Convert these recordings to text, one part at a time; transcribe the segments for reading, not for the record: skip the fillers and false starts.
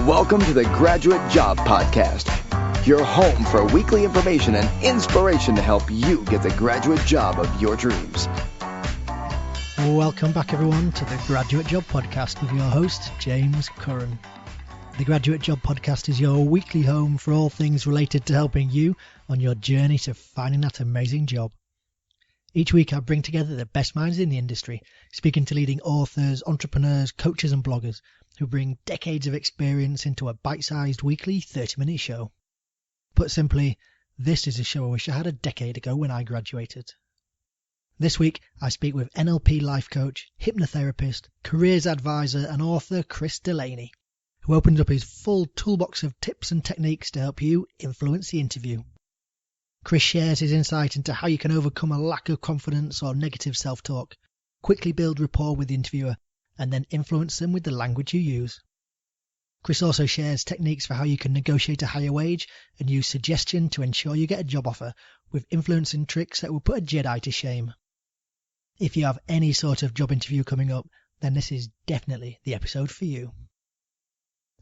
Welcome to the Graduate Job Podcast, your home for weekly information and inspiration to help you get the graduate job of your dreams. Welcome back, everyone, to the Graduate Job Podcast with your host, James Curran. The Graduate Job Podcast is your weekly home for all things related to helping you on your journey to finding that amazing job. Each week I bring together the best minds in the industry, speaking to leading authors, entrepreneurs, coaches and bloggers who bring decades of experience into a bite-sized weekly 30-minute show. Put simply, this is a show I wish I had a decade ago when I graduated. This week I speak with NLP life coach, hypnotherapist, careers advisor and author Chris Delaney, who opens up his full toolbox of tips and techniques to help you influence the interview. Chris shares his insight into how you can overcome a lack of confidence or negative self-talk, quickly build rapport with the interviewer, and then influence them with the language you use. Chris also shares techniques for how you can negotiate a higher wage and use suggestion to ensure you get a job offer with influencing tricks that will put a Jedi to shame. If you have any sort of job interview coming up, then this is definitely the episode for you.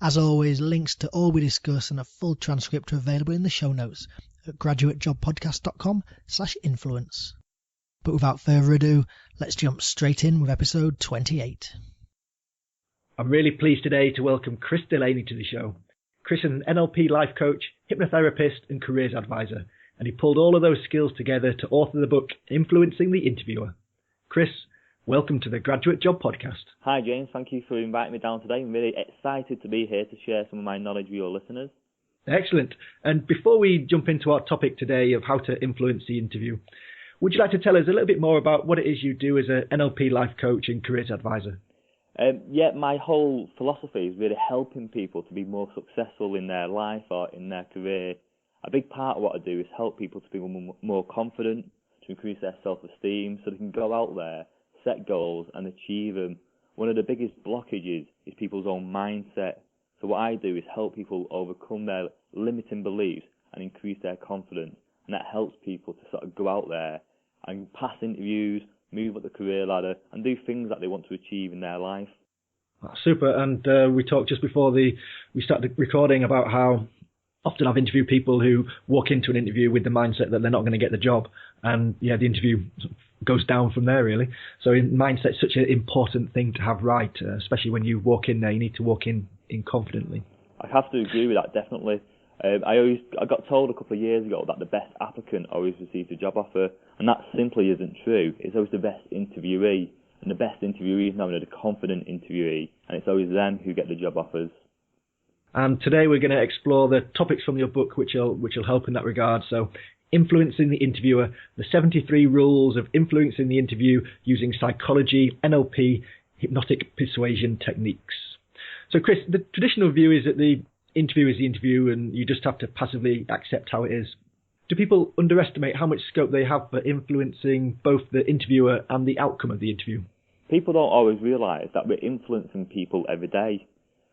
As always, links to all we discuss and a full transcript are available in the show notes at graduatejobpodcast.com/influence. But without further ado, let's jump straight in with episode 28. I'm really pleased today to welcome Chris Delaney to the show. Chris is an NLP life coach, hypnotherapist and careers advisor, and he pulled all of those skills together to author the book Influencing the Interviewer. Chris, welcome to the Graduate Job Podcast. Hi James, thank you for inviting me down today. I'm really excited to be here to share some of my knowledge with your listeners. Excellent. And before we jump into our topic today of how to influence the interview, would you like to tell us a little bit more about what it is you do as an NLP life coach and careers advisor? My whole philosophy is really helping people to be more successful in their life or in their career. A big part of what I do is help people to be more confident, to increase their self-esteem so they can go out there, set goals and achieve them. One of the biggest blockages is people's own mindset. So what I do is help people overcome their limiting beliefs and increase their confidence. And that helps people to sort of go out there and pass interviews, move up the career ladder and do things that they want to achieve in their life. Super. And we talked just before we started recording about how often I've interviewed people who walk into an interview with the mindset that they're not going to get the job. And the interview goes down from there, really. So mindset is such an important thing to have right, especially when you walk in there. You need to walk in confidently. I have to agree with that, definitely. I got told a couple of years ago that the best applicant always receives a job offer, and that simply isn't true. It's always the best interviewee, and the best interviewee is normally the confident interviewee, and it's always them who get the job offers. And today we're going to explore the topics from your book which will help in that regard. So, Influencing the Interviewer, the 73 rules of influencing the interview using psychology, NLP, hypnotic persuasion techniques. So, Chris, the traditional view is that the interview is the interview and you just have to passively accept how it is. Do people underestimate how much scope they have for influencing both the interviewer and the outcome of the interview? People don't always realise that we're influencing people every day.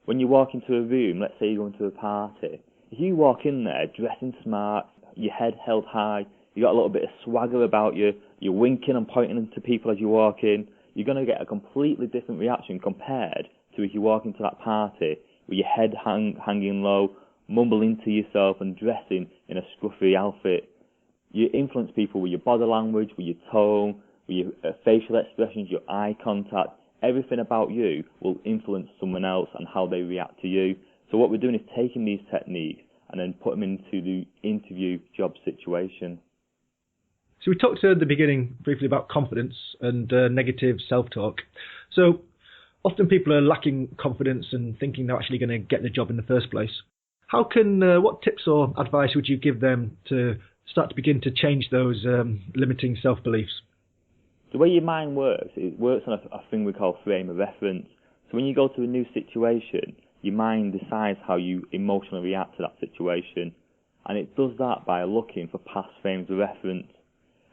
When you walk into a room, let's say you're going to a party, if you walk in there dressing smart, your head held high, you got a little bit of swagger about you, you're winking and pointing to people as you walk in, you're going to get a completely different reaction compared to if you walk into that party with your head hanging low, mumbling to yourself and dressing in a scruffy outfit. You influence people with your body language, with your tone, with your facial expressions, your eye contact. Everything about you will influence someone else and how they react to you. So what we're doing is taking these techniques and then put them into the interview job situation. So we talked at the beginning briefly about confidence and negative self-talk. So often people are lacking confidence and thinking they're actually going to get the job in the first place. What tips or advice would you give them to start to begin to change those limiting self-beliefs? The way your mind works, it works on a thing we call frame of reference. So when you go to a new situation, your mind decides how you emotionally react to that situation. And it does that by looking for past frames of reference.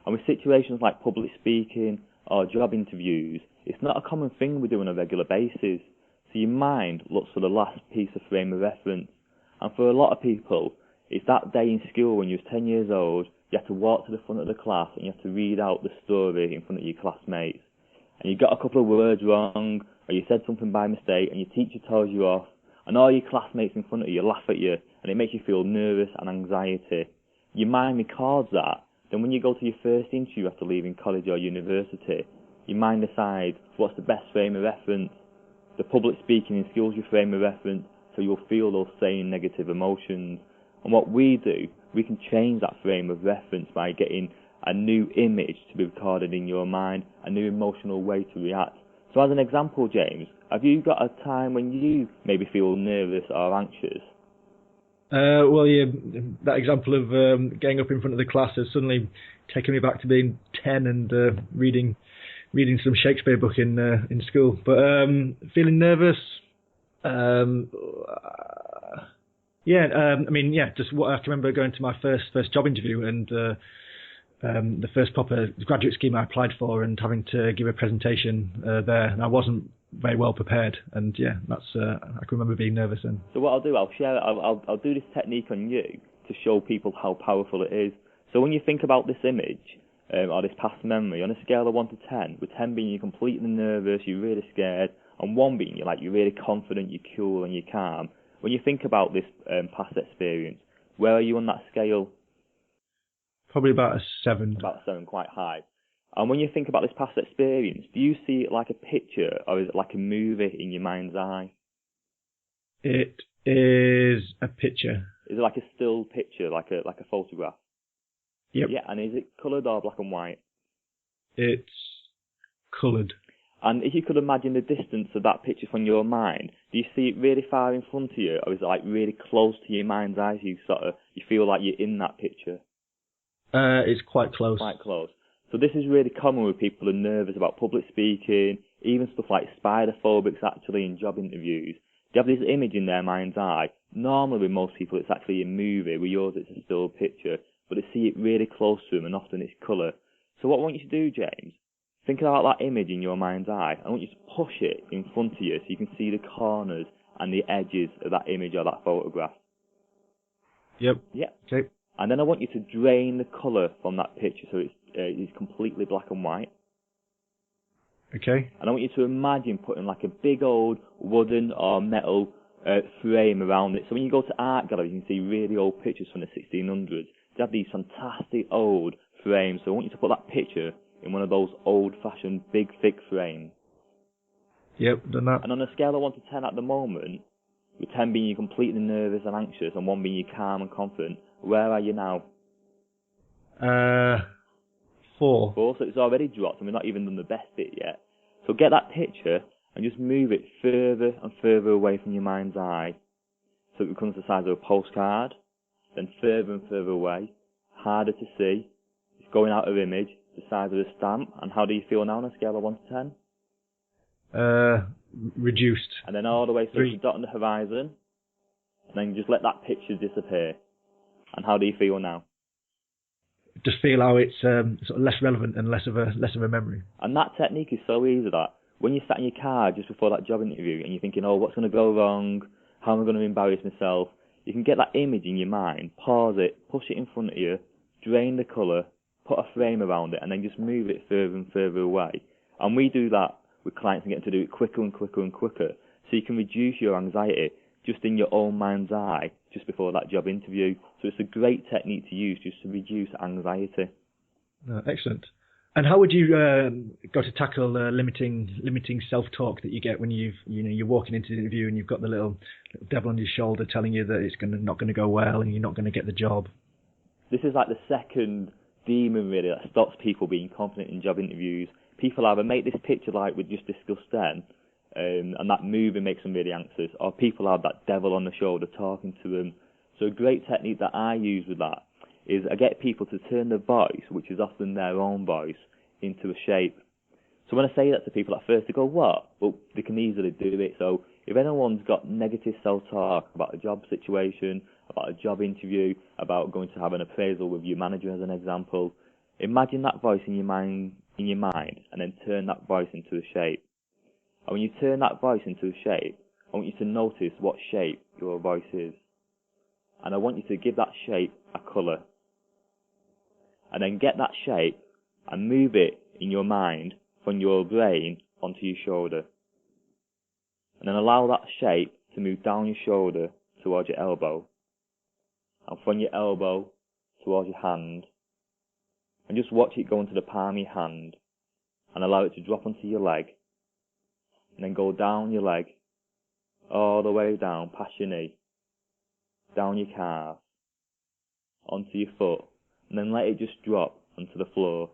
And with situations like public speaking or job interviews, it's not a common thing we do on a regular basis. So your mind looks for the last piece of frame of reference. And for a lot of people, it's that day in school when you was 10 years old, you have to walk to the front of the class and you have to read out the story in front of your classmates. And you got a couple of words wrong, or you said something by mistake and your teacher tells you off, and all your classmates in front of you laugh at you, and it makes you feel nervous and anxiety. Your mind records that. Then when you go to your first interview after leaving college or university, your mind decides what's the best frame of reference. The public speaking in skills your frame of reference, so you'll feel those same negative emotions. And what we do, we can change that frame of reference by getting a new image to be recorded in your mind, a new emotional way to react. So as an example, James, have you got a time when you maybe feel nervous or anxious? Well, yeah, that example of getting up in front of the class has suddenly taken me back to being 10 and reading some Shakespeare book in school. But feeling nervous, I just what I can remember going to my first job interview and the first proper graduate scheme I applied for and having to give a presentation there, and I wasn't very well prepared, and yeah, that's I can remember being nervous then. So what I'll do, I'll share it. I'll do this technique on you to show people how powerful it is. So when you think about this image or this past memory on a scale of 1 to 10, with 10 being you're completely nervous, you're really scared, and 1 being you're really confident, you're cool, and you're calm. When you think about this past experience, where are you on that scale? Probably about a 7. About a 7, quite high. And when you think about this past experience, do you see it like a picture or is it like a movie in your mind's eye? It is a picture. Is it like a still picture, like a photograph? Yep. Yeah, and is it coloured or black and white? It's coloured. And if you could imagine the distance of that picture from your mind, do you see it really far in front of you, or is it like really close to your mind's eye? So you feel like you're in that picture. It's quite close. Quite close. So this is really common with people who are nervous about public speaking, even stuff like spider phobics actually in job interviews. They have this image in their mind's eye. Normally with most people it's actually a movie, with yours it's a still picture, but they see it really close to them and often it's colour. So what I want you to do, James, think about that image in your mind's eye. I want you to push it in front of you so you can see the corners and the edges of that image or that photograph. Yep. Yeah. Okay. And then I want you to drain the colour from that picture so it's completely black and white. Okay. And I want you to imagine putting like a big old wooden or metal frame around it. So when you go to art galleries, you can see really old pictures from the 1600s. They have these fantastic old frames. So I want you to put that picture in one of those old-fashioned big, thick frames. Yep, done that. And on a scale of 1 to 10 at the moment, with 10 being you're completely nervous and anxious and 1 being you're calm and confident, where are you now? 4. 4, so it's already dropped and we've not even done the best bit yet. So get that picture and just move it further and further away from your mind's eye so it becomes the size of a postcard, then further and further away, harder to see, it's going out of image, the size of a stamp. And how do you feel now on a scale of 1 to 10? Reduced. And then all the way to 3. the dot on the horizon, and then just let that picture disappear. And how do you feel now? Just feel how it's sort of less relevant and less of a memory. And that technique is so easy that when you sat in your car just before that job interview and you're thinking, oh, what's going to go wrong? How am I going to embarrass myself? You can get that image in your mind, pause it, push it in front of you, drain the colour, put a frame around it, and then just move it further and further away. And we do that with clients and get them to do it quicker and quicker and quicker, so you can reduce your anxiety just in your own mind's eye just before that job interview. So it's a great technique to use just to reduce anxiety. Excellent. And how would you go to tackle limiting self-talk that you get when you're walking into the interview and you've got the little devil on your shoulder telling you that it's not going to go well and you're not going to get the job? This is like the second demon really that stops people being confident in job interviews. People either make this picture like we just discussed then, and that movie makes them really anxious, or people have that devil on the shoulder talking to them. So a great technique that I use with that is I get people to turn their voice, which is often their own voice, into a shape. So when I say that to people at first, they go, what? Well, they can easily do it. So if anyone's got negative self-talk about a job situation, about a job interview, about going to have an appraisal with your manager as an example, imagine that voice in your mind, and then turn that voice into a shape. And when you turn that voice into a shape, I want you to notice what shape your voice is. And I want you to give that shape a colour. And then get that shape and move it in your mind from your brain onto your shoulder. And then allow that shape to move down your shoulder towards your elbow, and from your elbow towards your hand, and just watch it go into the palm of your hand, and allow it to drop onto your leg, and then go down your leg, all the way down past your knee, down your calf, onto your foot, and then let it just drop onto the floor.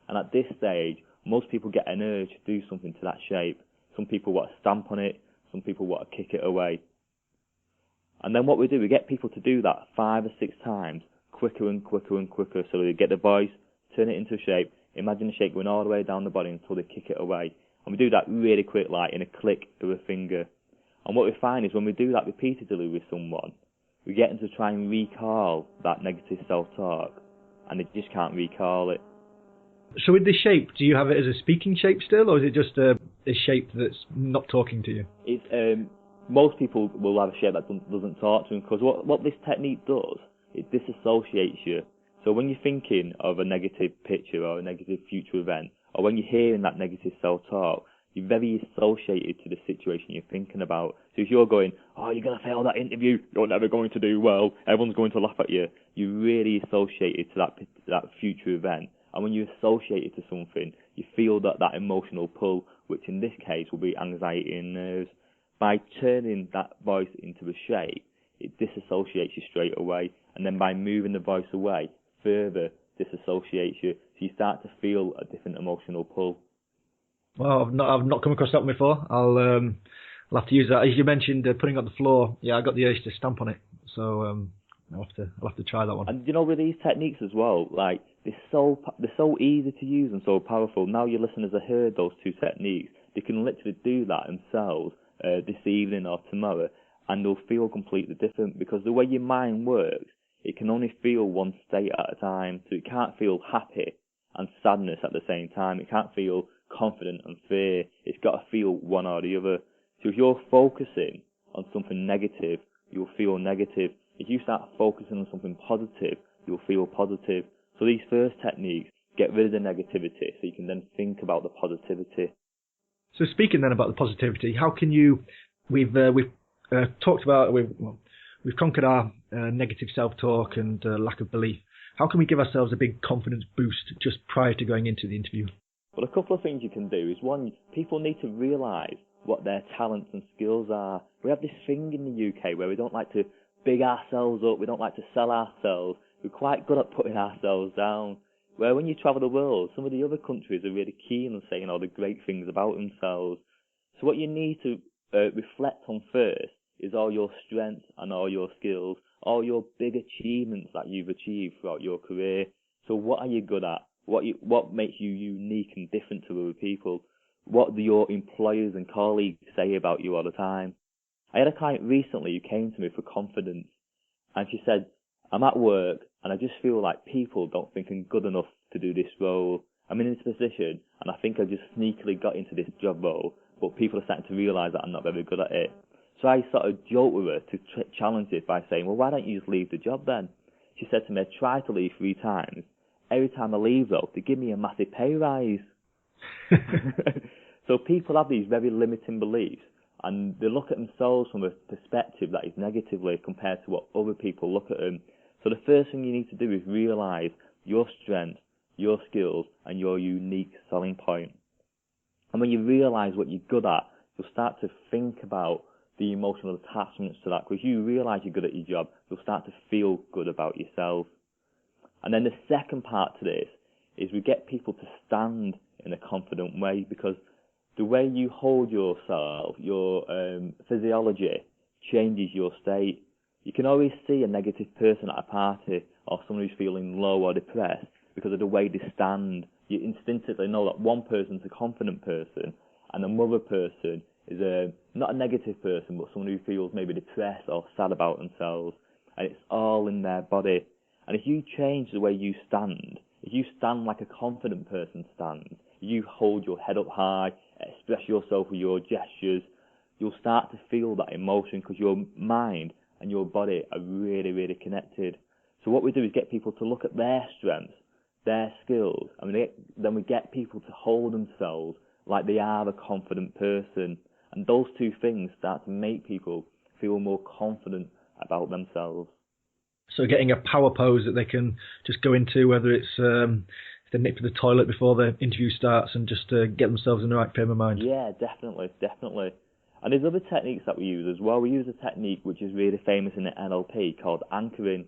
And at this stage, most people get an urge to do something to that shape. Some people want to stamp on it, some people want to kick it away. And then what we do, we get people to do that 5 or 6 times, quicker and quicker and quicker, so they get the voice, turn it into a shape, imagine the shape going all the way down the body until they kick it away. And we do that really quick, like in a click of a finger. And what we find is when we do that repeatedly with someone, we get them to try and recall that negative self-talk, and they just can't recall it. So with this shape, do you have it as a speaking shape still, or is it just a shape that's not talking to you? It's most people will have a shape that doesn't talk to them, because what this technique does, it disassociates you. So when you're thinking of a negative picture or a negative future event, or when you're hearing that negative self-talk, you're very associated to the situation you're thinking about. So if you're going, oh, you're going to fail that interview, you're never going to do well, everyone's going to laugh at you, you're really associated to that future event. And when you're associated to something, you feel that emotional pull, which in this case will be anxiety and nerves. By turning that voice into a shape, it disassociates you straight away. And then by moving the voice away, further disassociates you. So you start to feel a different emotional pull. Well, I've not come across that one before. I'll have to use that. As you mentioned, putting it on the floor, yeah, I got the urge to stamp on it. So I'll have to try that one. And with these techniques as well, like they're so easy to use and so powerful. Now your listeners have heard those 2 techniques, they can literally do that themselves this evening or tomorrow, and they'll feel completely different, because the way your mind works, it can only feel one state at a time. So it can't feel happy and sadness at the same time. It can't feel confident and fear. It's got to feel one or the other. So if you're focusing on something negative, you'll feel negative. If you start focusing on something positive, you'll feel positive. So these first techniques get rid of the negativity, so you can then think about the positivity. So speaking then about the positivity, how can you? We've talked about we've conquered our negative self-talk and lack of belief. How can we give ourselves a big confidence boost just prior to going into the interview? Well, a couple of things you can do is, one, people need to realise what their talents and skills are. We have this thing in the UK where we don't like to big ourselves up, we don't like to sell ourselves. We're quite good at putting ourselves down. Where when you travel the world, some of the other countries are really keen on saying all the great things about themselves. So what you need to reflect on first is all your strengths and all your skills, all your big achievements that you've achieved throughout your career. So what are you good at? What makes you unique and different to other people? What do your employers and colleagues say about you all the time? I had a client recently who came to me for confidence, and she said, I'm at work and I just feel like people don't think I'm good enough to do this role. I'm in this position and I think I just sneakily got into this job role, but people are starting to realise that I'm not very good at it. So I sort of joked with her to challenge it by saying, well, why don't you just leave the job then? She said to me, I tried to leave 3 times. Every time I leave though, they give me a massive pay rise. So people have these very limiting beliefs, and they look at themselves from a perspective that is negatively compared to what other people look at them. So the first thing you need to do is realise your strengths, your skills, and your unique selling point. And when you realise what you're good at, you'll start to think about the emotional attachments to that. Because you realise you're good at your job, you'll start to feel good about yourself. And then the second part to this is we get people to stand in a confident way, because the way you hold yourself, your physiology, changes your state. You can always see a negative person at a party or someone who's feeling low or depressed because of the way they stand. You instinctively know that one person's a confident person and another person is not a negative person, but someone who feels maybe depressed or sad about themselves. And it's all in their body. And if you change the way you stand, if you stand like a confident person stands, you hold your head up high, express yourself with your gestures, you'll start to feel that emotion because your mind and your body are really, really connected. So what we do is get people to look at their strengths, their skills, and then we get people to hold themselves like they are a confident person. And those 2 things start to make people feel more confident about themselves. So getting a power pose that they can just go into, whether it's if they nip to the toilet before the interview starts, and just get themselves in the right frame of mind. Yeah, definitely. And there's other techniques that we use as well. We use a technique which is really famous in the NLP called anchoring.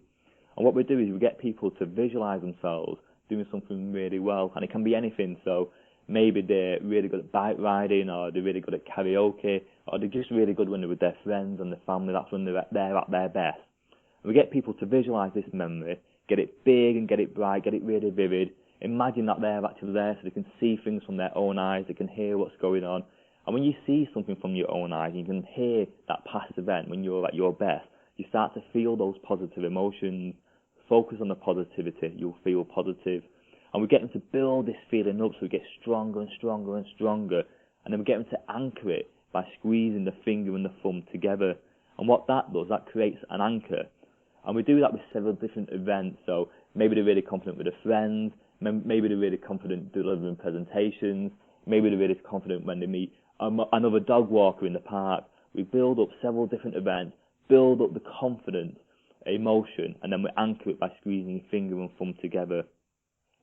And what we do is we get people to visualize themselves doing something really well, and it can be anything. So maybe they're really good at bike riding, or they're really good at karaoke, or they're just really good when they're with their friends and their family. That's when they're at their best. And we get people to visualize this memory, get it big and get it bright, get it really vivid. Imagine that they're actually there, so they can see things from their own eyes, they can hear what's going on. And when you see something from your own eyes, you can hear that past event when you're at your best, you start to feel those positive emotions. Focus on the positivity, you'll feel positive. And we get them to build this feeling up, so we get stronger and stronger and stronger. And then we get them to anchor it by squeezing the finger and the thumb together. And what that does, that creates an anchor. And we do that with several different events. So maybe they're really confident with their friends, maybe they're really confident delivering presentations, maybe they're really confident when they meet another dog walker in the park. We build up several different events, build up the confidence, emotion, and then we anchor it by squeezing finger and thumb together.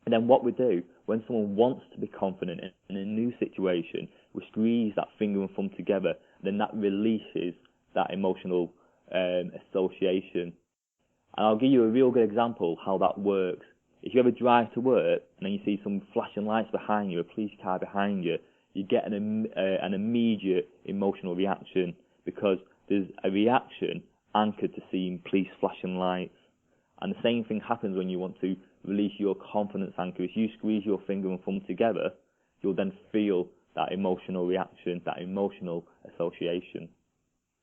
And then what we do, when someone wants to be confident in a new situation, we squeeze that finger and thumb together, then that releases that emotional association. And I'll give you a real good example how that works. If you ever drive to work and then you see some flashing lights behind you, a police car behind you, you get an immediate emotional reaction, because there's a reaction anchored to seeing police flashing lights. And the same thing happens when you want to release your confidence anchor. If you squeeze your finger and thumb together, you'll then feel that emotional reaction, that emotional association.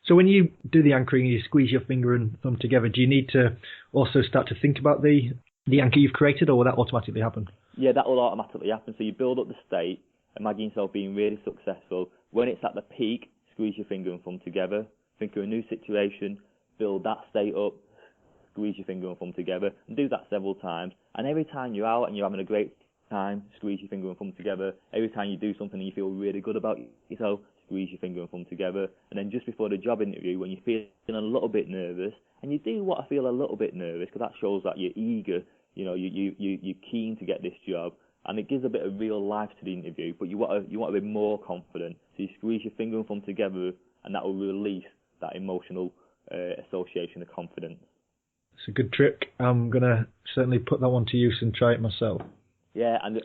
So when you do the anchoring, you squeeze your finger and thumb together, do you need to also start to think about the anchor you've created, or will that automatically happen? Yeah, that will automatically happen. So you build up the state, imagine yourself being really successful. When it's at the peak, squeeze your finger and thumb together. Think of a new situation, build that state up, squeeze your finger and thumb together, and do that several times. And every time you're out and you're having a great time, squeeze your finger and thumb together. Every time you do something and you feel really good about yourself, squeeze your finger and thumb together. And then just before the job interview, when you're feeling a little bit nervous, and you do want to feel a little bit nervous, because that shows that you're eager, you're keen to get this job, and it gives a bit of real life to the interview, but you want to be more confident. So you squeeze your finger and thumb together, and that will release that emotional association of confidence. It's a good trick. I'm going to certainly put that one to use and try it myself. Yeah, and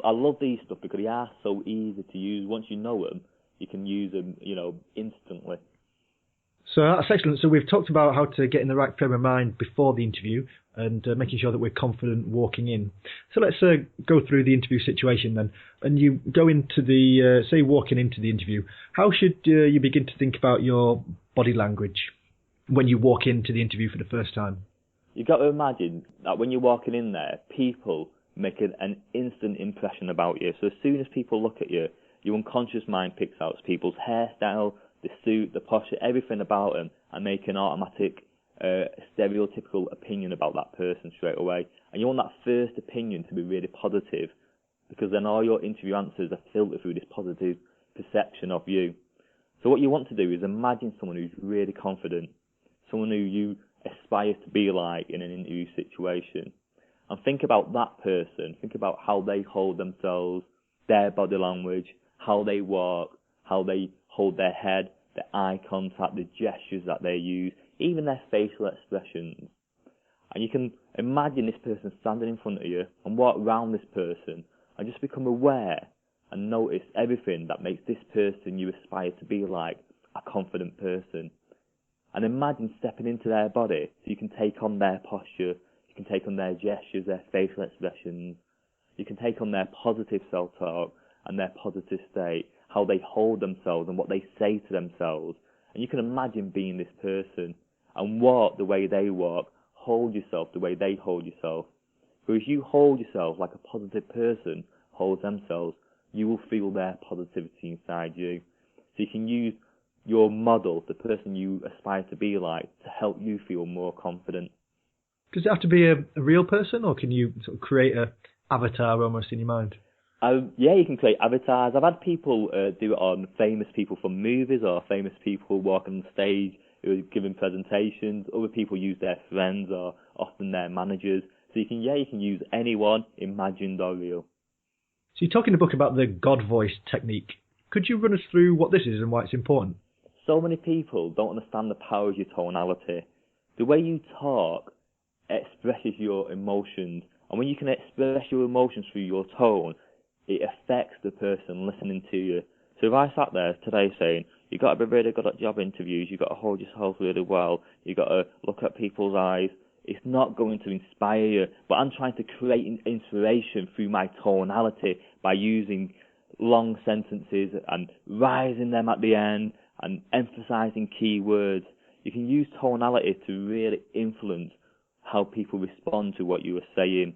I love these stuff because they are so easy to use. Once you know them, you can use them, instantly. So that's excellent. So we've talked about how to get in the right frame of mind before the interview and making sure that we're confident walking in. So let's go through the interview situation then. And you go into say walking into the interview, how should you begin to think about your body language when you walk into the interview for the first time? You've got to imagine that when you're walking in there, people make an instant impression about you. So as soon as people look at you, your unconscious mind picks out people's hairstyle, the suit, the posture, everything about them, and make an automatic, stereotypical opinion about that person straight away. And you want that first opinion to be really positive, because then all your interview answers are filtered through this positive perception of you. So what you want to do is imagine someone who's really confident, someone who you aspire to be like in an interview situation. And think about that person. Think about how they hold themselves, their body language, how they walk, how they hold their head, their eye contact, the gestures that they use, even their facial expressions. And you can imagine this person standing in front of you and walk around this person and just become aware and notice everything that makes this person you aspire to be like a confident person. And imagine stepping into their body so you can take on their posture, you can take on their gestures, their facial expressions, you can take on their positive self-talk and their positive state, how they hold themselves and what they say to themselves. And you can imagine being this person and walk the way they walk, hold yourself the way they hold yourself. Because if you hold yourself like a positive person holds themselves, you will feel their positivity inside you. So you can use your model, the person you aspire to be like, to help you feel more confident. Does it have to be a real person, or can you sort of create an avatar almost in your mind? Yeah, you can create avatars. I've had people do it on famous people from movies or famous people walking on stage who are giving presentations. Other people use their friends or often their managers. So you can use anyone, imagined or real. So you talk in the book about the God voice technique. Could you run us through what this is and why it's important? So many people don't understand the power of your tonality. The way you talk expresses your emotions, and when you can express your emotions through your tone, it affects the person listening to you. So if I sat there today saying, you've got to be really good at job interviews, you've got to hold yourself really well, you've got to look at people's eyes, it's not going to inspire you. But I'm trying to create inspiration through my tonality by using long sentences and rising them at the end and emphasizing key words. You can use tonality to really influence how people respond to what you are saying.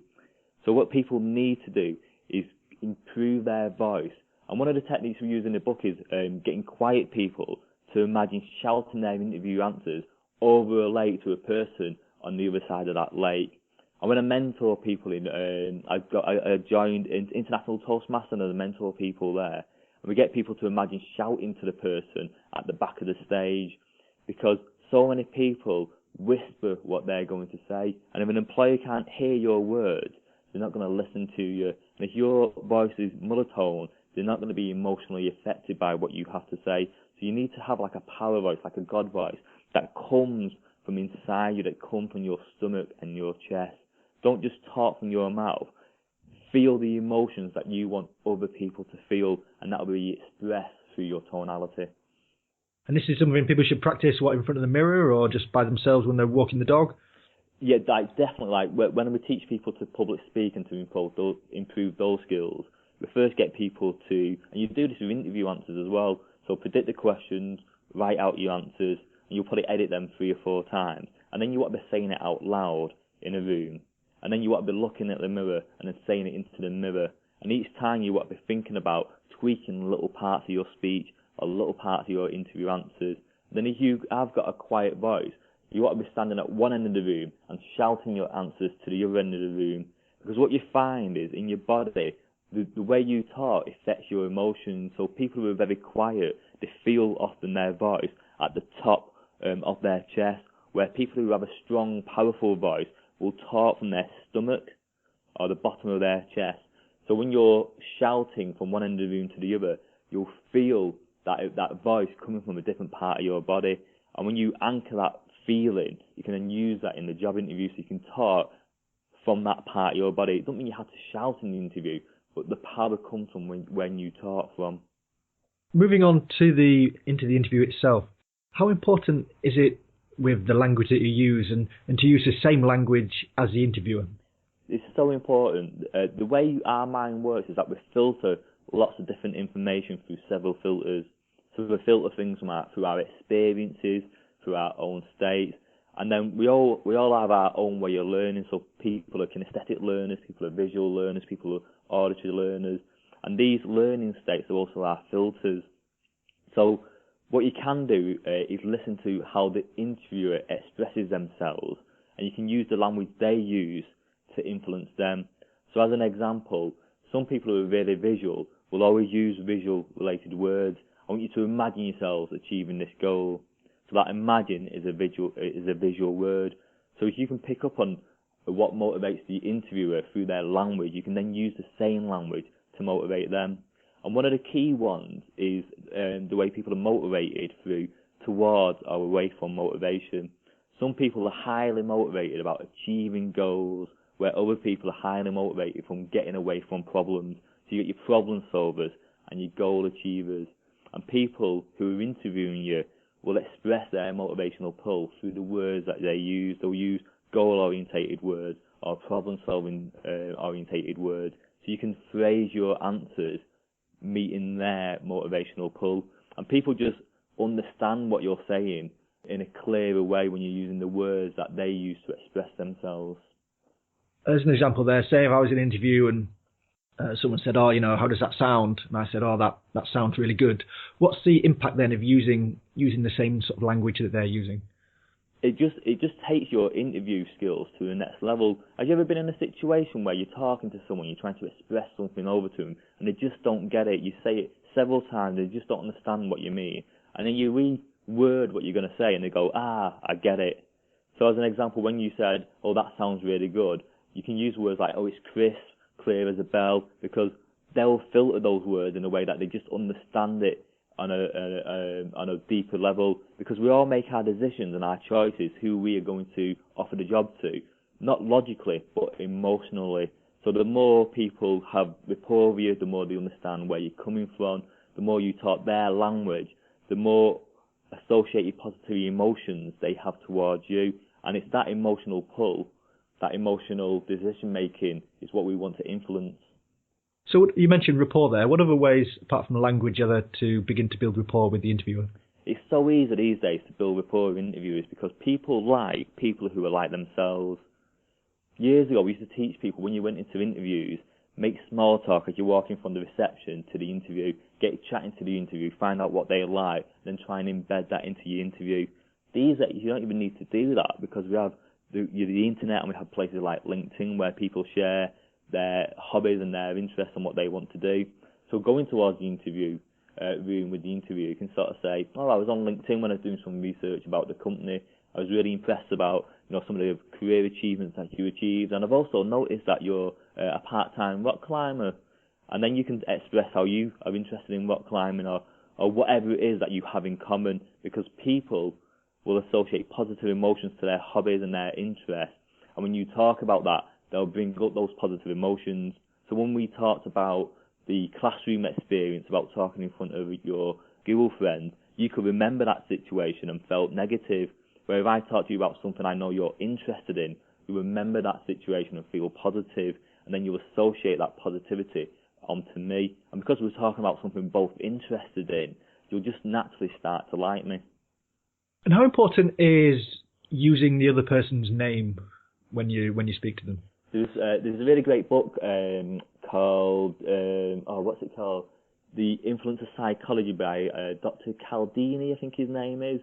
So what people need to do is improve their voice. And one of the techniques we use in the book is getting quiet people to imagine shouting their interview answers over a lake to a person on the other side of that lake. And when I mentor people I joined International Toastmaster and I mentor people there. And we get people to imagine shouting to the person at the back of the stage, because so many people whisper what they're going to say. And if an employer can't hear your words, they're not going to listen to you. And if your voice is monotone, they're not going to be emotionally affected by what you have to say. So you need to have like a power voice, like a God voice, that comes from inside you, that comes from your stomach and your chest. Don't just talk from your mouth. Feel the emotions that you want other people to feel, and that will be expressed through your tonality. And this is something people should practice, in front of the mirror or just by themselves when they're walking the dog? Yeah, definitely. When we teach people to public speak and to improve those skills, we first get people to, and you do this with interview answers as well, so predict the questions, write out your answers, and you'll probably edit them 3 or 4 times. And then you want to be saying it out loud in a room. And then you want to be looking at the mirror and then saying it into the mirror. And each time you want to be thinking about tweaking little parts of your speech or little parts of your interview answers. Then if you have got a quiet voice, you want to be standing at one end of the room and shouting your answers to the other end of the room. Because what you find is in your body, the way you talk affects your emotions. So people who are very quiet, they feel often their voice at the top of their chest, where people who have a strong, powerful voice will talk from their stomach or the bottom of their chest. So when you're shouting from one end of the room to the other, you'll feel that voice coming from a different part of your body. And when you anchor that feeling, you can then use that in the job interview, so you can talk from that part of your body. It doesn't mean you have to shout in the interview, but the power comes from when you talk from. Moving on to the interview itself, how important is it with the language that you use and to use the same language as the interviewer? It's so important. The way our mind works is that we filter lots of different information through several filters. So we filter things through our experiences, through our own states, and then we all have our own way of learning. So people are kinesthetic learners, people are visual learners, people are auditory learners, and these learning states are also our filters. So what you can do is listen to how the interviewer expresses themselves, and you can use the language they use to influence them. So as an example, some people who are really visual will always use visual related words. I want you to imagine yourselves achieving this goal. So that imagine is a visual word. So if you can pick up on what motivates the interviewer through their language, you can then use the same language to motivate them. And one of the key ones is the way people are motivated towards or away from motivation. Some people are highly motivated about achieving goals, where other people are highly motivated from getting away from problems. So you get your problem solvers and your goal achievers. And people who are interviewing you will express their motivational pull through the words that they use. They'll use goal-orientated words or problem-solving orientated words. So you can phrase your answers meeting their motivational pull. And people just understand what you're saying in a clearer way when you're using the words that they use to express themselves. As an example there, say if I was in an interview and someone said, how does that sound? And I said, that sounds really good. What's the impact then of using the same sort of language that they're using? It just takes your interview skills to the next level. Have you ever been in a situation where you're talking to someone, you're trying to express something over to them, and they just don't get it? You say it several times, they just don't understand what you mean. And then you word what you're going to say, and they go, I get it. So as an example, when you said, oh, that sounds really good, you can use words like, oh, it's crisp, clear as a bell, because they'll filter those words in a way that they just understand it on a deeper level, because we all make our decisions and our choices who we are going to offer the job to, not logically, but emotionally. So the more people have rapport with you, the more they understand where you're coming from, the more you talk their language, the more associated positive emotions they have towards you. And it's that emotional pull, that emotional decision making is what we want to influence. So you mentioned rapport there. What other ways, apart from language, are there to begin to build rapport with the interviewer? It's so easy these days to build rapport with interviewers because people like people who are like themselves. Years ago, we used to teach people when you went into interviews, make small talk as you're walking from the reception to the interview, get chatting to the interview, find out what they like, then try and embed that into your interview. These days, you don't even need to do that because we have the internet, and we have places like LinkedIn where people share their hobbies and their interests and what they want to do. So going towards the interview room with the interviewer, you can sort of say, oh, I was on LinkedIn when I was doing some research about the company. I was really impressed about some of the career achievements that you achieved, and I've also noticed that you're a part-time rock climber. And then you can express how you are interested in rock climbing or whatever it is that you have in common, because people will associate positive emotions to their hobbies and their interests. And when you talk about that, they'll bring up those positive emotions. So when we talked about the classroom experience, about talking in front of your girlfriend, you could remember that situation and felt negative. Where if I talk to you about something I know you're interested in, you remember that situation and feel positive, and then you associate that positivity onto me. And because we're talking about something both interested in, you'll just naturally start to like me. And how important is using the other person's name when you speak to them? There's a really great book called what's it called? The Influence of Psychology by Dr. Cialdini, I think his name is.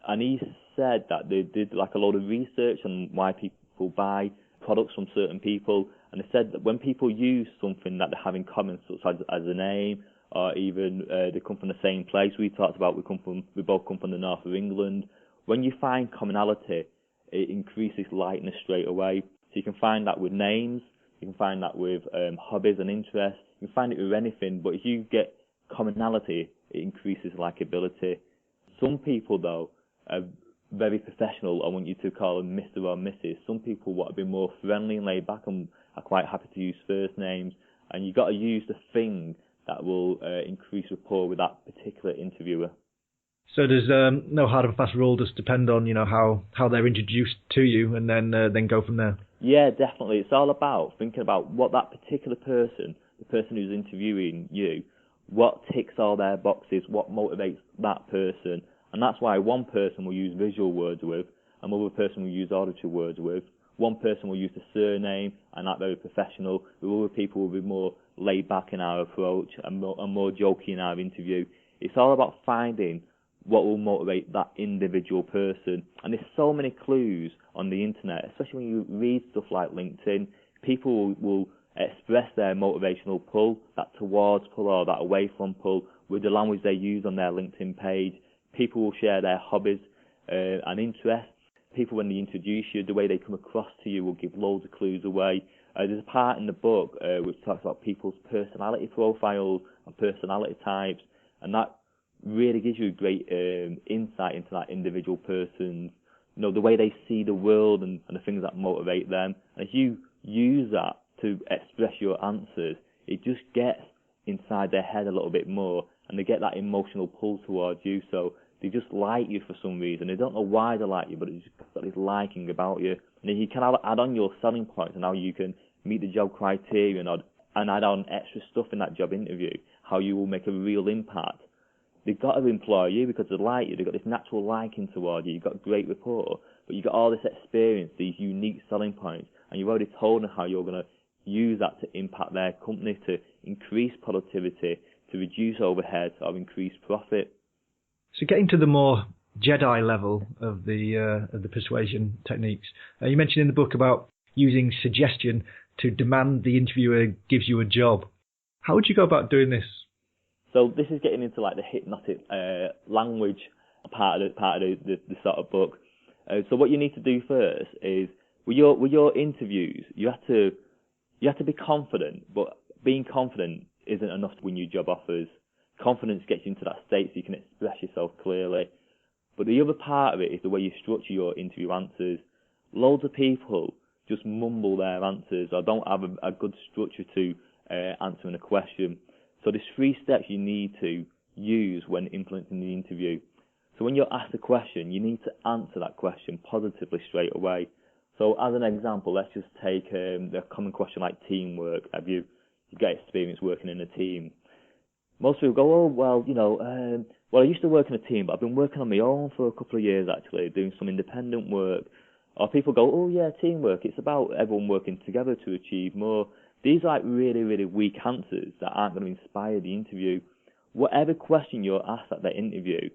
And he said that they did like a lot of research on why people buy products from certain people, and they said that when people use something that they have in common, such as a name, or even they come from the same place. We talked about we both come from the north of England. When you find commonality, it increases likeness straight away. So you can find that with names, you can find that with hobbies and interests, you can find it with anything, but if you get commonality, it increases likability. Some people, though, are very professional. I want you to call them Mr. or Mrs. Some people want to be more friendly and laid back and are quite happy to use first names, and you've got to use the thing that will increase rapport with that particular interviewer. So there's no hard and fast rule, just depend on how they're introduced to you, and then go from there. Yeah, definitely. It's all about thinking about what that particular person, the person who's interviewing you, what ticks all their boxes, what motivates that person. And that's why one person will use visual words with, another person will use auditory words with, one person will use the surname and act very professional, with other people will be more laid back in our approach and more jokey in our interview. It's all about finding what will motivate that individual person. And there's so many clues on the internet, especially when you read stuff like LinkedIn. People will express their motivational pull, that towards pull or that away from pull, with the language they use on their LinkedIn page. People will share their hobbies and interests. People, when they introduce you, the way they come across to you will give loads of clues away. There's a part in the book which talks about people's personality profiles and personality types, and that really gives you a great insight into that individual person's, the way they see the world and the things that motivate them. And if you use that to express your answers, it just gets inside their head a little bit more, and they get that emotional pull towards you. So they just like you for some reason. They don't know why they like you, but it's just got this liking about you. And then you can add on your selling points and how you can meet the job criteria and add on extra stuff in that job interview, how you will make a real impact. They've got to employ you because they like you. They've got this natural liking toward you. You've got great rapport, but you've got all this experience, these unique selling points, and you've already told them how you're going to use that to impact their company, to increase productivity, to reduce overheads, or increase profit. So getting to the more Jedi level of the persuasion techniques, you mentioned in the book about using suggestion to demand the interviewer gives you a job. How would you go about doing this? So this is getting into like the hypnotic language part of the sort of book. So what you need to do first is with your interviews, you have to be confident, but being confident isn't enough to win you job offers. Confidence gets you into that state so you can express yourself clearly. But the other part of it is the way you structure your interview answers. Loads of people just mumble their answers or don't have a good structure to answering a question. So there's 3 steps you need to use when influencing the interview. So when you're asked a question, you need to answer that question positively straight away. So as an example, let's just take the common question like teamwork. Have you get experience working in a team? Most people go, oh, well, I used to work in a team, but I've been working on my own for a couple of years, actually, doing some independent work. Or people go, oh, yeah, teamwork, it's about everyone working together to achieve more. These are like really, really weak answers that aren't going to inspire the interview. Whatever question you're asked at that interview,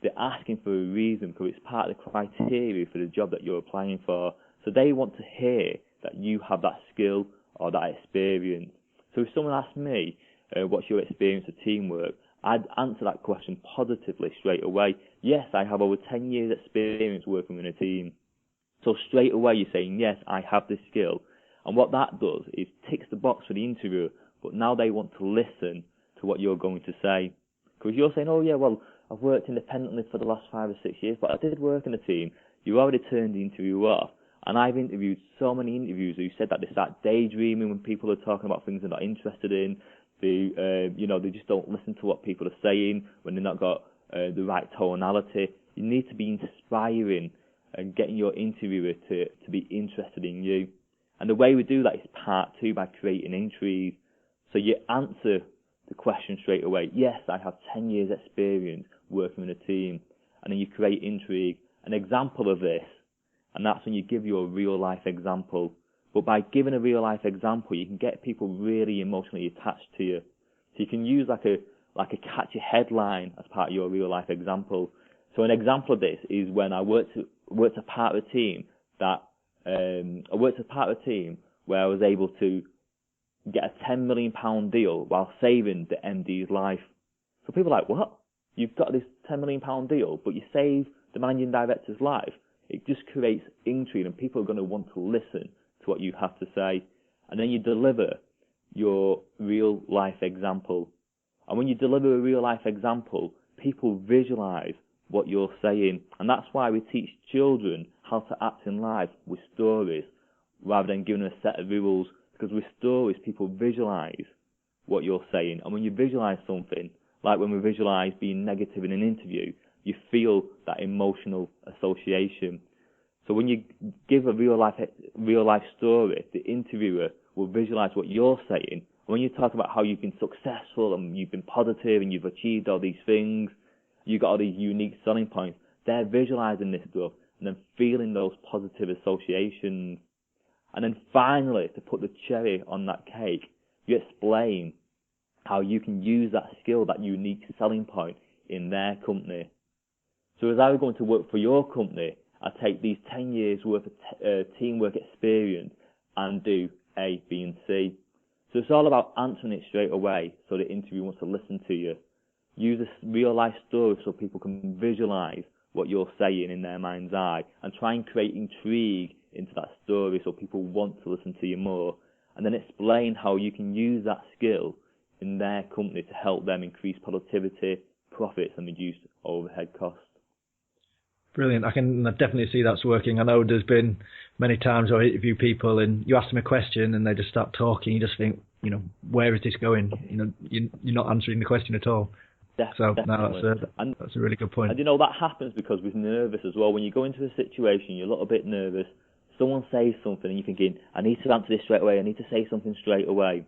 they're asking for a reason, because it's part of the criteria for the job that you're applying for. So they want to hear that you have that skill or that experience. So if someone asks me, what's your experience of teamwork, I'd answer that question positively straight away. Yes, I have over 10 years experience working in a team. So straight away you're saying, yes, I have this skill. And what that does is ticks the box for the interviewer, but now they want to listen to what you're going to say. Because you're saying, oh yeah, well, I've worked independently for the last 5 or 6 years, but I did work in a team. You already turned the interview off. And I've interviewed so many interviewers who said that they start daydreaming when people are talking about things they're not interested in. They just don't listen to what people are saying when they've not got the right tonality. You need to be inspiring and getting your interviewer to be interested in you. And the way we do that is part 2, by creating intrigue. So you answer the question straight away. Yes, I have 10 years experience working in a team. And then you create intrigue. An example of this, and that's when you give your real life example. But by giving a real life example, you can get people really emotionally attached to you. So you can use like a catchy headline as part of your real life example. So an example of this is when I worked a part of a team where I was able to get a £10 million deal while saving the MD's life. So people are like, what? You've got this £10 million deal, but you save the managing director's life? It just creates intrigue, and people are going to want to listen to what you have to say. And then you deliver your real life example. And when you deliver a real life example, people visualize what you're saying. And that's why we teach children how to act in life with stories rather than giving them a set of rules. Because with stories, people visualize what you're saying. And when you visualize something, like when we visualize being negative in an interview, you feel that emotional association. So when you give a real life story, the interviewer will visualize what you're saying. When you talk about how you've been successful and you've been positive and you've achieved all these things, you've got all these unique selling points, they're visualizing this stuff and then feeling those positive associations. And then finally, to put the cherry on that cake, you explain how you can use that skill, that unique selling point in their company. So as I was going to work for your company, I take these 10 years worth of teamwork experience and do A, B, and C. So it's all about answering it straight away so the interviewer wants to listen to you. Use a real life story so people can visualize what you're saying in their mind's eye, and try and create intrigue into that story so people want to listen to you more. And then explain how you can use that skill in their company to help them increase productivity, profits, and reduce overhead costs. Brilliant. I can definitely see that's working. I know there's been many times I interview people and you ask them a question and they just start talking. You just think, where is this going? You're not answering the question at all. Definitely. No, that's a really good point. And that happens because we're nervous as well. When you go into a situation, you're a little bit nervous. Someone says something and you're thinking, I need to answer this straight away. I need to say something straight away.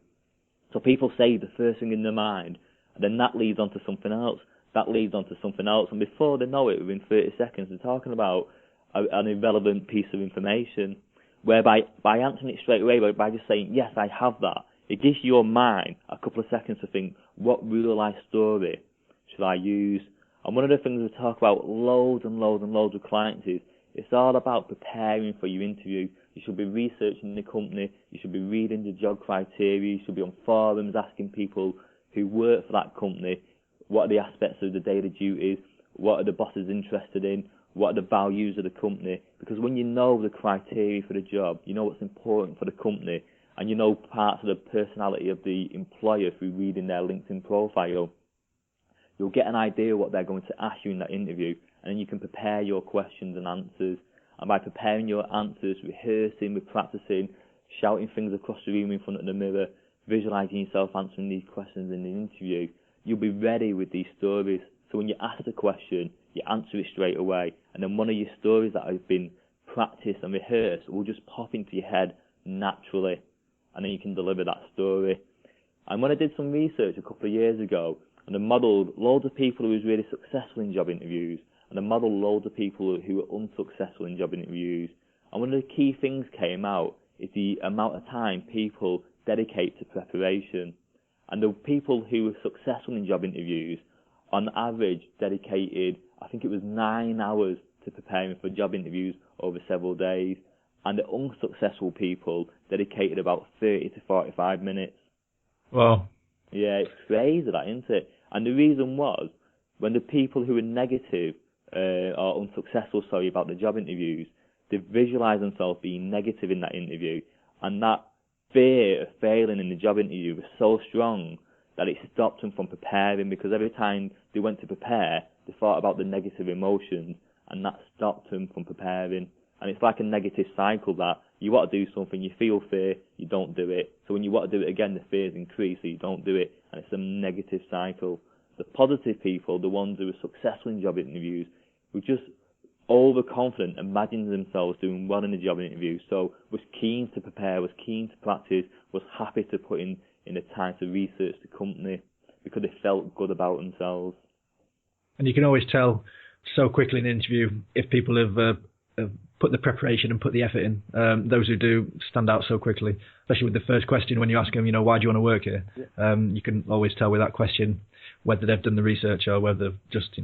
So people say the first thing in their mind, and then that leads on to something else. That leads on to something else, and before they know it, within 30 seconds, they're talking about an irrelevant piece of information. Whereby by answering it straight away, by just saying, yes, I have that, it gives your mind a couple of seconds to think, what real life story should I use? And one of the things we talk about loads and loads and loads with clients is, it's all about preparing for your interview. You should be researching the company, you should be reading the job criteria, you should be on forums asking people who work for that company, what are the aspects of the daily duties, what are the bosses interested in, what are the values of the company, because when you know the criteria for the job, you know what's important for the company, and you know parts of the personality of the employer through reading their LinkedIn profile, you'll get an idea of what they're going to ask you in that interview, and then you can prepare your questions and answers. And by preparing your answers, rehearsing, practicing, shouting things across the room in front of the mirror, visualising yourself answering these questions in the interview, you'll be ready with these stories. So when you ask the question, you answer it straight away, and then one of your stories that have been practiced and rehearsed will just pop into your head naturally, and then you can deliver that story. And when I did some research a couple of years ago, and I modelled loads of people who was really successful in job interviews, and I modelled loads of people who were unsuccessful in job interviews, and one of the key things came out is the amount of time people dedicate to preparation. And the people who were successful in job interviews, on average, dedicated, I think it was 9 hours to preparing for job interviews over several days. And the unsuccessful people dedicated about 30 to 45 minutes. Wow. Yeah, it's crazy that, isn't it? And the reason was, when the people who were negative or unsuccessful, about the job interviews, they visualise themselves being negative in that interview, and that fear of failing in the job interview was so strong that it stopped them from preparing, because every time they went to prepare, they thought about the negative emotions, and that stopped them from preparing. And it's like a negative cycle that you want to do something, you feel fear, you don't do it. So when you want to do it again, the fears increase, so you don't do it, and it's a negative cycle. The positive people, the ones who were successful in job interviews, were just overconfident, imagining themselves doing well in the job interview, so was keen to prepare, was keen to practice, was happy to put in the time to research the company, because they felt good about themselves. And you can always tell so quickly in an interview if people have put the preparation and put the effort in. Those who do stand out so quickly, especially with the first question when you ask them, why do you want to work here? Yeah. You can always tell with that question whether they've done the research or whether they've just,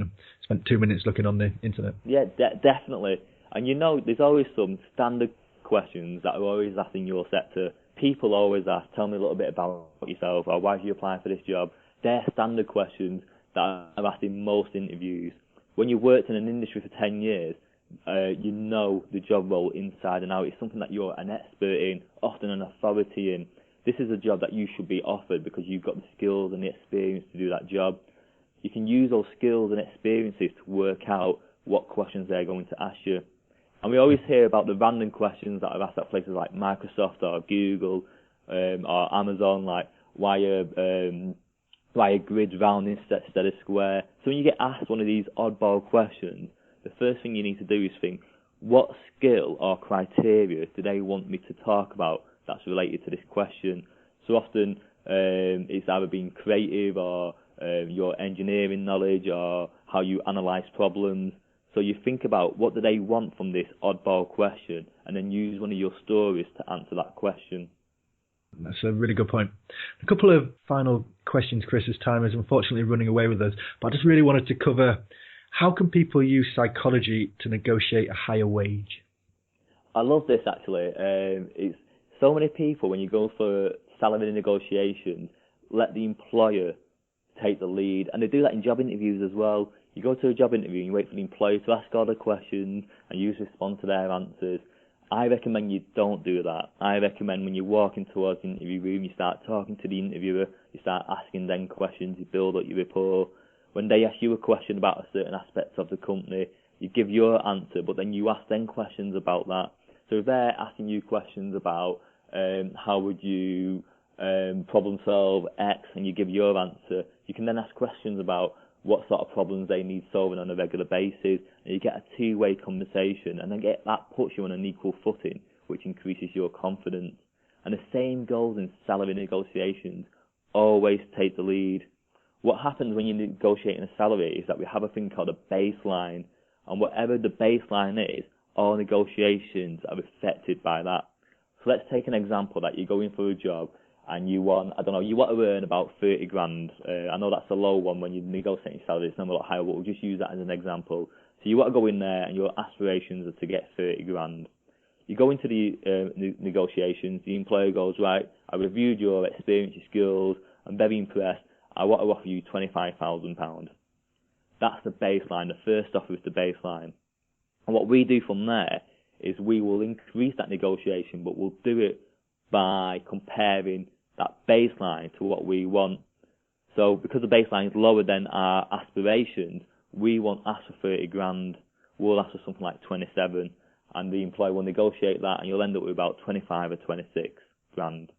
spent 2 minutes looking on the internet. Yeah, definitely. And there's always some standard questions that are always asked in your sector. People always ask, tell me a little bit about yourself, or why did you apply for this job? They're standard questions that are asked in most interviews. When you've worked in an industry for 10 years, you know the job role inside and out. It's something that you're an expert in, often an authority in. This is a job that you should be offered because you've got the skills and the experience to do that job. You can use those skills and experiences to work out what questions they're going to ask you. And we always hear about the random questions that are asked at places like Microsoft or Google or Amazon, like why are grids round instead of square. So when you get asked one of these oddball questions, the first thing you need to do is think, what skill or criteria do they want me to talk about that's related to this question? So often it's either being creative or your engineering knowledge or how you analyse problems. So you think about what do they want from this oddball question, and then use one of your stories to answer that question. That's a really good point. A couple of final questions, Chris, as time is unfortunately running away with us, but I just really wanted to cover, how can people use psychology to negotiate a higher wage? I love this, actually. It's so many people, when you go for salary negotiations, let the employer take the lead, and they do that in job interviews as well. You go to a job interview and you wait for the employer to ask all the questions and you just respond to their answers. I recommend you don't do that. I recommend when you're walking towards the interview room, you start talking to the interviewer, you start asking them questions, you build up your rapport. When they ask you a question about a certain aspect of the company, you give your answer, but then you ask them questions about that. So if they're asking you questions about how would you problem solve X, and you give your answer, you can then ask questions about what sort of problems they need solving on a regular basis, and you get a two-way conversation, and then that puts you on an equal footing, which increases your confidence. And the same goes in salary negotiations. Always take the lead. What happens when you're negotiating a salary is that we have a thing called a baseline, and whatever the baseline is, all negotiations are affected by that. So let's take an example that you're going for a job, and you want to earn about 30 grand. I know that's a low one when you're negotiating salary, it's not a lot higher, but we'll just use that as an example. So you want to go in there and your aspirations are to get 30 grand. You go into the negotiations, the employer goes, right, I reviewed your experience, your skills, I'm very impressed, I want to offer you £25,000. That's the baseline. The first offer is the baseline. And what we do from there is we will increase that negotiation, but we'll do it by comparing that baseline to what we want. So because the baseline is lower than our aspirations, we won't ask for 30 grand. We'll ask for something like 27, and the employer will negotiate that, and you'll end up with about 25 or 26 grand.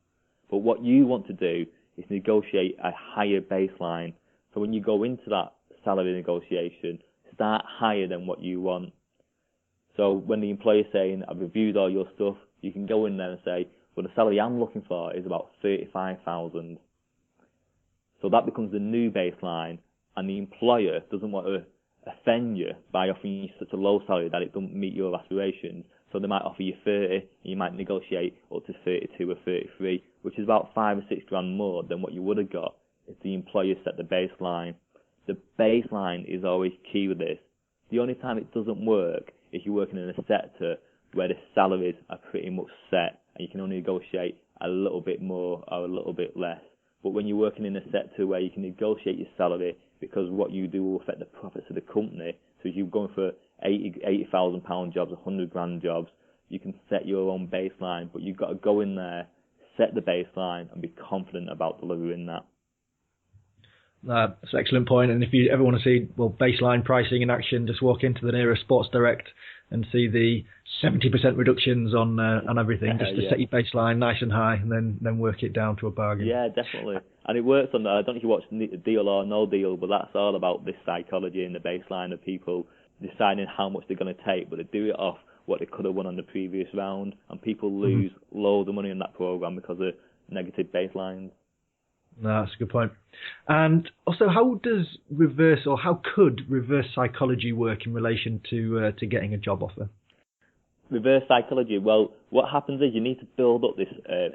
But what you want to do is negotiate a higher baseline. So when you go into that salary negotiation, start higher than what you want. So when the employer's saying, I've reviewed all your stuff, you can go in there and say, well, the salary I'm looking for is about 35,000. So that becomes the new baseline, and the employer doesn't want to offend you by offering you such a low salary that it doesn't meet your aspirations. So they might offer you 30, and you might negotiate up to 32 or 33, which is about 5 or 6 grand more than what you would have got if the employer set the baseline. The baseline is always key with this. The only time it doesn't work is you're working in a sector where the salaries are pretty much set, and you can only negotiate a little bit more or a little bit less. But when you're working in a sector where you can negotiate your salary, because what you do will affect the profits of the company, so if you're going for £80,000 jobs, 100 grand jobs, you can set your own baseline, but you've got to go in there, set the baseline, and be confident about delivering that. That's an excellent point. And if you ever want to see baseline pricing in action, just walk into the nearest Sports Direct and see the 70% reductions on everything, just to set your baseline nice and high, and then work it down to a bargain. Yeah, definitely. And it works on, I don't know if you watch Deal or No Deal, but that's all about this psychology and the baseline of people deciding how much they're going to take, but they do it off what they could have won on the previous round, and people lose loads of money in that program because of negative baselines. No, that's a good point. And also, how could reverse psychology work in relation to getting a job offer? Reverse psychology, well, what happens is you need to build up this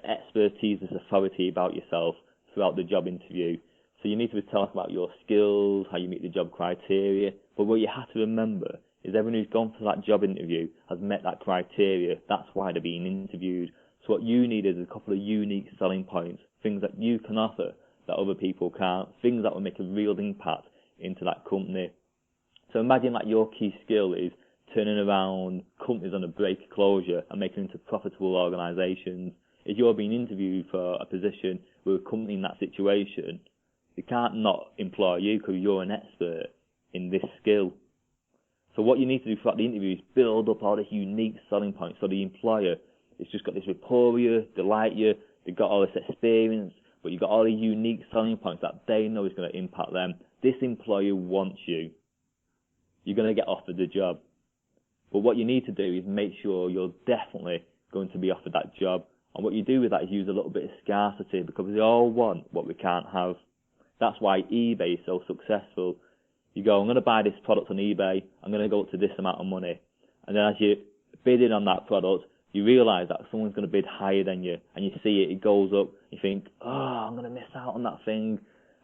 expertise, this authority about yourself throughout the job interview. So you need to be talking about your skills, how you meet the job criteria. But what you have to remember is everyone who's gone for that job interview has met that criteria. That's why they're being interviewed. So what you need is a couple of unique selling points, things that you can offer that other people can't, things that will make a real impact into that company. So imagine that your key skill is turning around companies on the brink of closure and making them into profitable organisations. If you're being interviewed for a position with a company in that situation, they can't not employ you because you're an expert in this skill. So what you need to do throughout the interview is build up all this unique selling points. So the employer has just got this rapport with you, they like you, they've got all this experience, but you've got all these unique selling points that they know is going to impact them. This employer wants you. You're going to get offered the job. But what you need to do is make sure you're definitely going to be offered that job. And what you do with that is use a little bit of scarcity, because we all want what we can't have. That's why eBay is so successful. You go, I'm going to buy this product on eBay, I'm going to go up to this amount of money. And then as you're bidding on that product, you realise that someone's going to bid higher than you, and you see it goes up, you think, I'm going to miss out on that thing.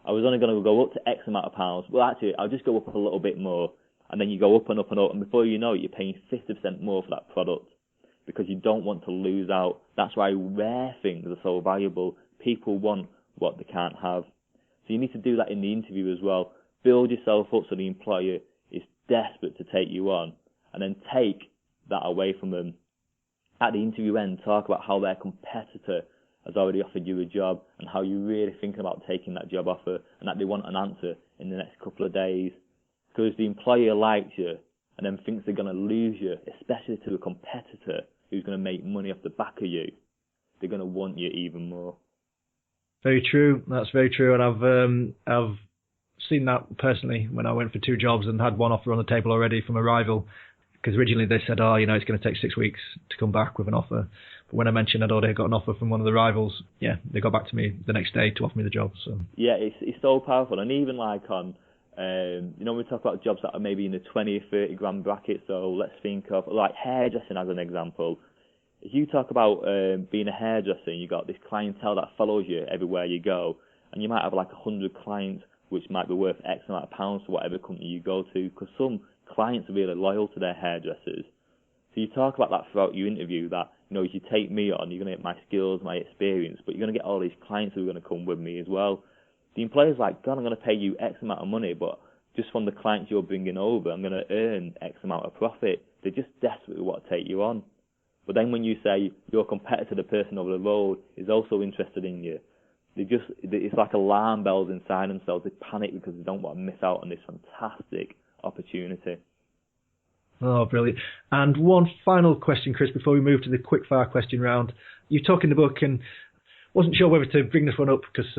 I was only going to go up to X amount of pounds. Well, actually, I'll just go up a little bit more. And then you go up and up and up, and before you know it, you're paying 50% more for that product because you don't want to lose out. That's why rare things are so valuable. People want what they can't have. So you need to do that in the interview as well. Build yourself up so the employer is desperate to take you on, and then take that away from them. At the interview end, talk about how their competitor has already offered you a job and how you're really thinking about taking that job offer, and that they want an answer in the next couple of days. Because the employer likes you and then thinks they're going to lose you, especially to a competitor who's going to make money off the back of you, they're going to want you even more. Very true. That's very true. And I've seen that personally when I went for 2 jobs and had one offer on the table already from a rival. Because originally they said, it's going to take 6 weeks to come back with an offer. But when I mentioned I'd already got an offer from one of the rivals, they got back to me the next day to offer me the job. So yeah, it's so powerful. And even like on, we talk about jobs that are maybe in the 20 or 30 grand bracket. So let's think of like hairdressing as an example. If you talk about being a hairdresser, and you've got this clientele that follows you everywhere you go, and you might have like 100 clients, which might be worth X amount of pounds for whatever company you go to, because some clients are really loyal to their hairdressers. So you talk about that throughout your interview, that, if you take me on, you're going to get my skills, my experience, but you're going to get all these clients who are going to come with me as well. The employer's like, God, I'm going to pay you X amount of money, but just from the clients you're bringing over, I'm going to earn X amount of profit. They just desperately want to take you on. But then when you say your competitor, the person over the road, is also interested in you, it's like alarm bells inside themselves. They panic because they don't want to miss out on this fantastic opportunity. Oh, brilliant. And one final question, Chris, before we move to the quick-fire question round. You talk in the book, and wasn't sure whether to bring this one up because,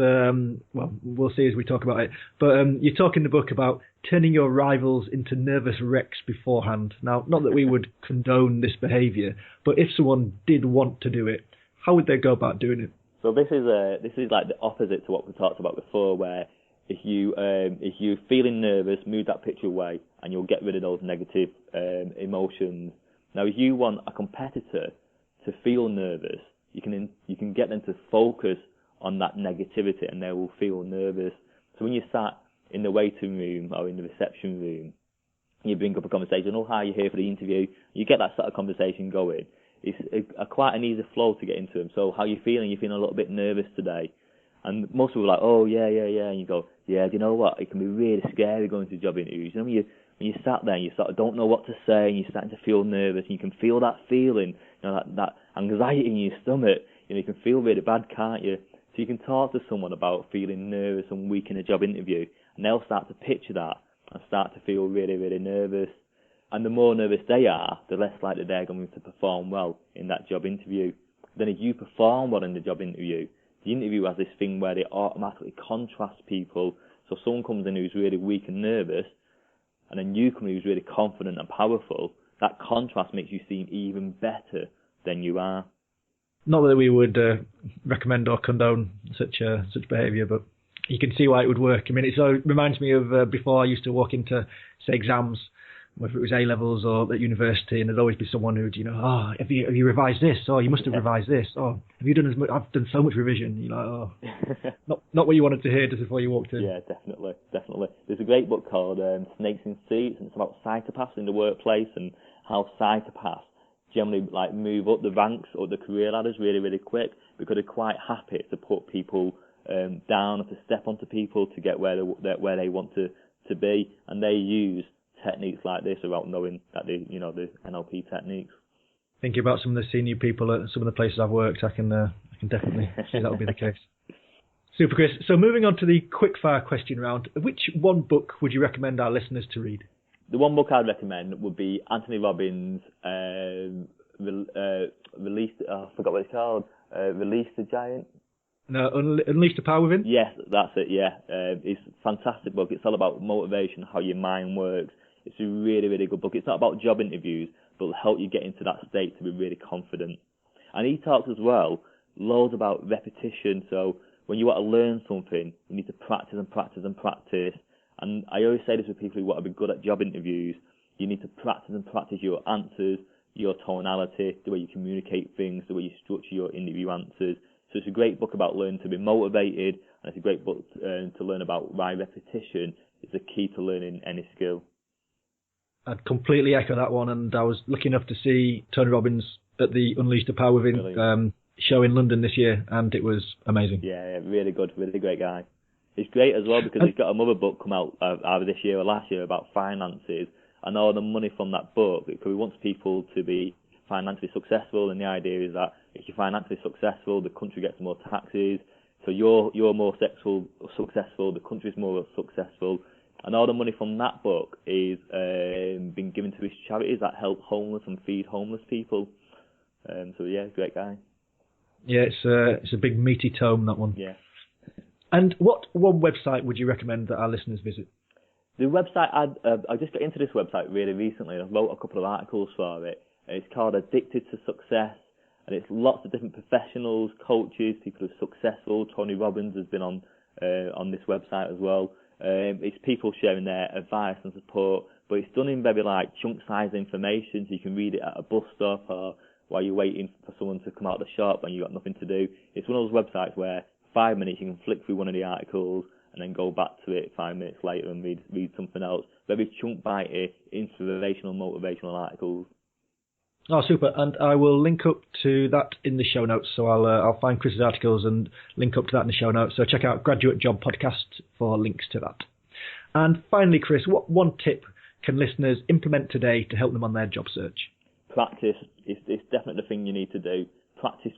well, we'll see as we talk about it. But you talk in the book about turning your rivals into nervous wrecks beforehand. Now, not that we would condone this behaviour, but if someone did want to do it, how would they go about doing it? So this is like the opposite to what we talked about before, where if you're feeling nervous, move that picture away, and you'll get rid of those negative emotions. Now, if you want a competitor to feel nervous, you can get them to focus on that negativity, and they will feel nervous. So when you're sat in the waiting room or in the reception room, you bring up a conversation, oh, hi, you're here for the interview, you get that sort of conversation going. It's quite an easy flow to get into them. So how you feeling? You're feeling a little bit nervous today. And most people are like, oh, yeah. And you go, yeah, do you know what? It can be really scary going to job interviews. You know, when you sat there and you sort of don't know what to say and you're starting to feel nervous and you can feel that feeling, you know, that anxiety in your stomach. You know, you can feel really bad, can't you? So you can talk to someone about feeling nervous and weak in a job interview, and they'll start to picture that and start to feel really, really nervous. And the more nervous they are, the less likely they're going to perform well in that job interview. Then if you perform well in the job interview, the interview has this thing where they automatically contrast people. So someone comes in who's really weak and nervous, and a newcomer who's really confident and powerful. That contrast makes you seem even better than you are. Not that we would recommend or condone such behaviour, but you can see why it would work. I mean, it reminds me of before I used to walk into, say, exams, whether it was A-levels or at university, and there'd always be someone who'd, you know, oh, have you revised this? Oh, you must have revised this. Oh, have you done as much? I've done so much revision. You're like, oh, not what you wanted to hear just before you walked in. Yeah, definitely. There's a great book called Snakes in Seats, and it's about psychopaths in the workplace and how psychopaths generally like move up the ranks or the career ladders really, really quick because they're quite happy to put people down or to step onto people to get where they want to be, and they use techniques like this without knowing that the NLP techniques. Thinking about some of the senior people at some of the places I've worked, I can definitely see that would be the case. Super, Chris. So moving on to the quickfire question round, which one book would you recommend our listeners to read? The one book I'd recommend would be Anthony Robbins' Release. I forgot what it's called. Release the Giant. No, Unleash the Power Within? Yes, that's it, yeah. It's a fantastic book. It's all about motivation, how your mind works. It's a really, really good book. It's not about job interviews, but it'll help you get into that state to be really confident. And he talks as well loads about repetition. So when you want to learn something, you need to practice and practice and practice. And I always say this with people who want to be good at job interviews. You need to practice and practice your answers, your tonality, the way you communicate things, the way you structure your interview answers. So it's a great book about learning to be motivated, and it's a great book to learn about why repetition is the key to learning any skill. I'd completely echo that one, and I was lucky enough to see Tony Robbins at the Unleash the Power Within show in London this year, and it was amazing. Yeah, really good, really great guy. It's great as well because he's got another book come out either this year or last year about finances, and all the money from that book, because he wants people to be financially successful, and the idea is that if you're financially successful, the country gets more taxes, so you're more successful, the country's more successful. And all the money from that book is been given to his charities that help homeless and feed homeless people. So yeah, great guy. Yeah, it's a big meaty tome, that one. Yeah. And what one website would you recommend that our listeners visit? The website I just got into this website really recently, and I wrote a couple of articles for it. It's called Addicted to Success, and it's lots of different professionals, coaches, people who are successful. Tony Robbins has been on this website as well. It's people sharing their advice and support, but it's done in very chunk-sized information, so you can read it at a bus stop or while you're waiting for someone to come out of the shop and you've got nothing to do. It's one of those websites where 5 minutes you can flick through one of the articles and then go back to it 5 minutes later and read something else. Very chunk-bitey, inspirational, motivational articles. Oh, super. And I will link up to that in the show notes. So I'll find Chris's articles and link up to that in the show notes. So check out Graduate Job Podcast for links to that. And finally, Chris, what one tip can listeners implement today to help them on their job search? Practice is definitely the thing you need to do. Practice.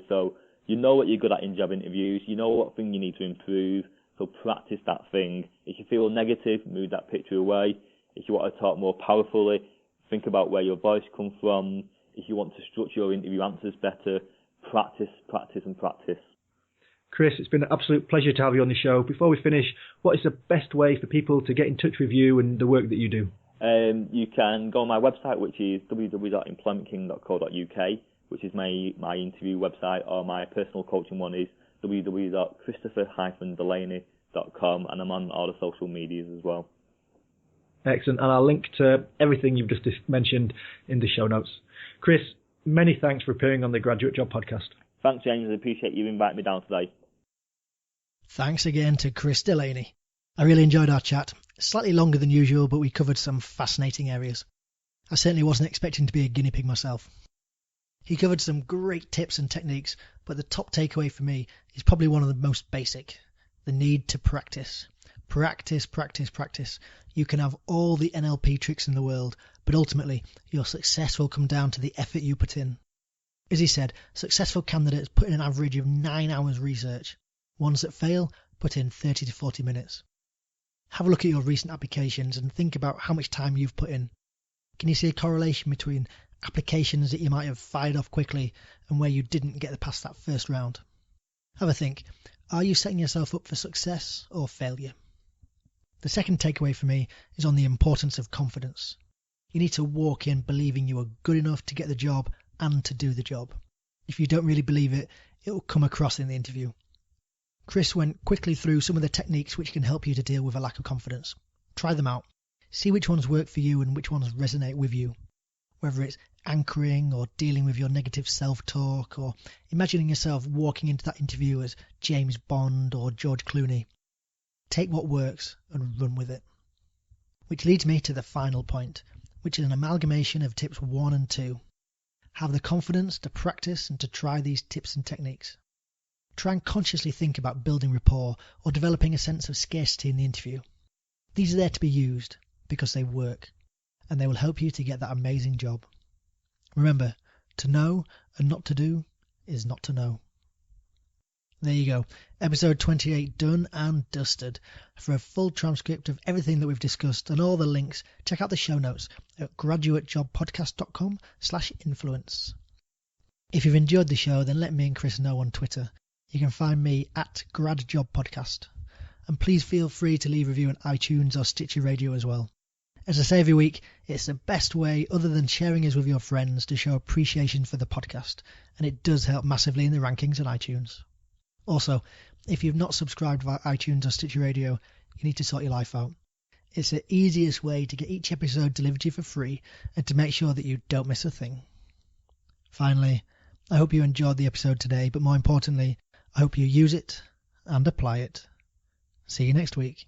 So you know what you're good at in job interviews. You know what thing you need to improve. So practice that thing. If you feel negative, move that picture away. If you want to talk more powerfully, think about where your voice comes from. If you want to structure your interview answers better, practice. Chris, it's been an absolute pleasure to have you on the show. Before we finish, what is the best way for people to get in touch with you and the work that you do? You can go on my website, which is www.employmentking.co.uk, which is my interview website, or my personal coaching one is www.christopher-delaney.com, and I'm on all the social medias as well. Excellent, and I'll link to everything you've just mentioned in the show notes. Chris, many thanks for appearing on the Graduate Job Podcast. Thanks, James. I appreciate you inviting me down today. Thanks again to Chris Delaney. I really enjoyed our chat. Slightly longer than usual, but we covered some fascinating areas. I certainly wasn't expecting to be a guinea pig myself. He covered some great tips and techniques, but the top takeaway for me is probably one of the most basic: the need to practice. Practice. You can have all the NLP tricks in the world, but ultimately your success will come down to the effort you put in. As he said, successful candidates put in an average of 9 hours research. Ones that fail put in 30 to 40 minutes. Have a look at your recent applications and think about how much time you've put in. Can you see a correlation between applications that you might have fired off quickly and where you didn't get past that first round? Have a think. Are you setting yourself up for success or failure? The second takeaway for me is on the importance of confidence. You need to walk in believing you are good enough to get the job and to do the job. If you don't really believe it, it will come across in the interview. Chris went quickly through some of the techniques which can help you to deal with a lack of confidence. Try them out. See which ones work for you and which ones resonate with you. Whether it's anchoring or dealing with your negative self-talk or imagining yourself walking into that interview as James Bond or George Clooney. Take what works and run with it. Which leads me to the final point, which is an amalgamation of tips 1 and 2. Have the confidence to practice and to try these tips and techniques. Try and consciously think about building rapport or developing a sense of scarcity in the interview. These are there to be used because they work, and they will help you to get that amazing job. Remember, to know and not to do is not to know. There you go. Episode 28 done and dusted. For a full transcript of everything that we've discussed and all the links, check out the show notes at graduatejobpodcast.com/influence. If you've enjoyed the show, then let me and Chris know on Twitter. You can find me at GradJobPodcast. And please feel free to leave a review on iTunes or Stitcher Radio as well. As I say every week, it's the best way, other than sharing us with your friends, to show appreciation for the podcast, and it does help massively in the rankings on iTunes. Also, if you've not subscribed via iTunes or Stitcher Radio, you need to sort your life out. It's the easiest way to get each episode delivered to you for free and to make sure that you don't miss a thing. Finally, I hope you enjoyed the episode today, but more importantly, I hope you use it and apply it. See you next week.